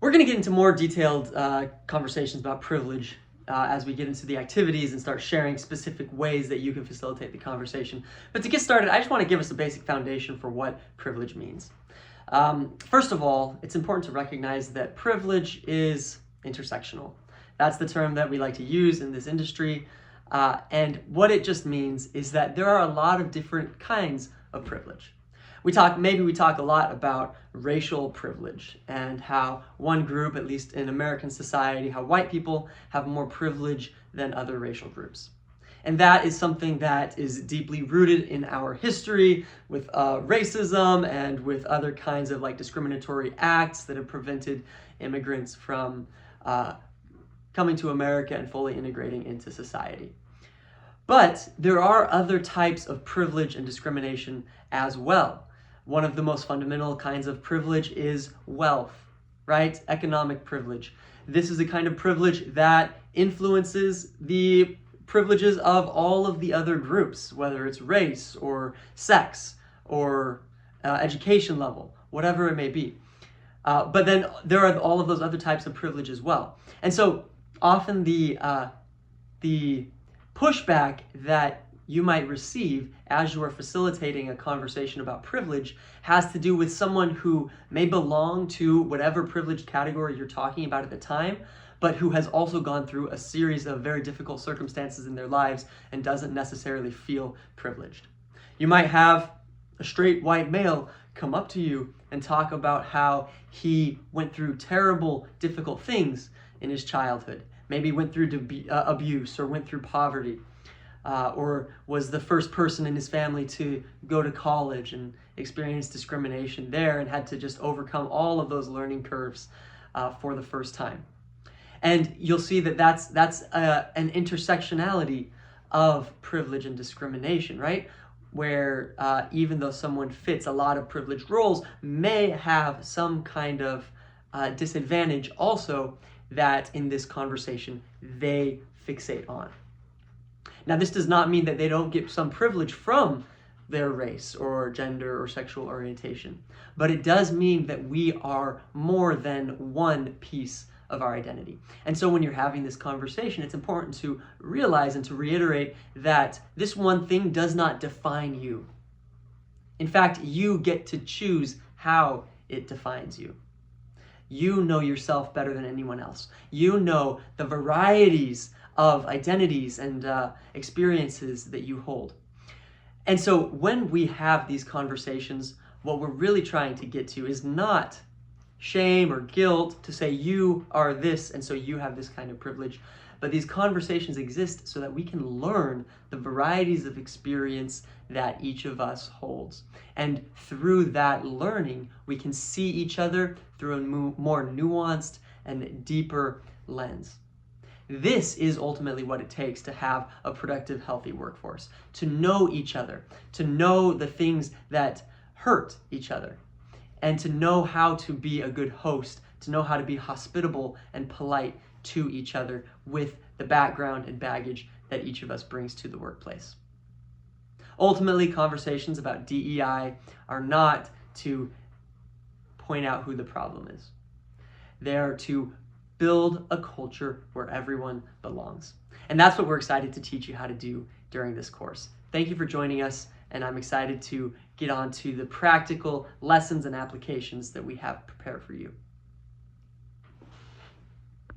We're going to get into more detailed conversations about privilege as we get into the activities and start sharing specific ways that you can facilitate the conversation. But to get started, I just want to give us a basic foundation for what privilege means. First of all, it's important to recognize that privilege is intersectional. That's the term that we like to use in this industry. And what it just means is that there are a lot of different kinds of privilege. Maybe we talk a lot about racial privilege and how one group, at least in American society, how white people have more privilege than other racial groups. And that is something that is deeply rooted in our history with racism and with other kinds of discriminatory acts that have prevented immigrants from coming to America and fully integrating into society. But there are other types of privilege and discrimination as well. One of the most fundamental kinds of privilege is wealth, right? Economic privilege. This is a kind of privilege that influences the privileges of all of the other groups, whether it's race or sex or education level, whatever it may be. But then there are all of those other types of privilege as well. And so often the pushback that you might receive as you are facilitating a conversation about privilege has to do with someone who may belong to whatever privilege category you're talking about at the time, but who has also gone through a series of very difficult circumstances in their lives and doesn't necessarily feel privileged. You might have a straight white male come up to you and talk about how he went through terrible, difficult things in his childhood. Maybe went through abuse or went through poverty. Or was the first person in his family to go to college and experience discrimination there and had to just overcome all of those learning curves for the first time. And you'll see that that's an intersectionality of privilege and discrimination, right? Where even though someone fits a lot of privileged roles, may have some kind of disadvantage also that in this conversation they fixate on. Now, this does not mean that they don't get some privilege from their race or gender or sexual orientation, but it does mean that we are more than one piece of our identity. And so when you're having this conversation, it's important to realize and to reiterate that this one thing does not define you. In fact, you get to choose how it defines you. You know yourself better than anyone else. You know the varieties of identities and experiences that you hold. And so when we have these conversations, what we're really trying to get to is not shame or guilt to say you are this and so you have this kind of privilege, but these conversations exist so that we can learn the varieties of experience that each of us holds. And through that learning, we can see each other through a more nuanced and deeper lens. This is ultimately what it takes to have a productive, healthy workforce, to know each other, to know the things that hurt each other, and to know how to be a good host, to know how to be hospitable and polite to each other with the background and baggage that each of us brings to the workplace. Ultimately, conversations about DEI are not to point out who the problem is. They are to build a culture where everyone belongs. And that's what we're excited to teach you how to do during this course. Thank you for joining us, and I'm excited to get on to the practical lessons and applications that we have prepared for you.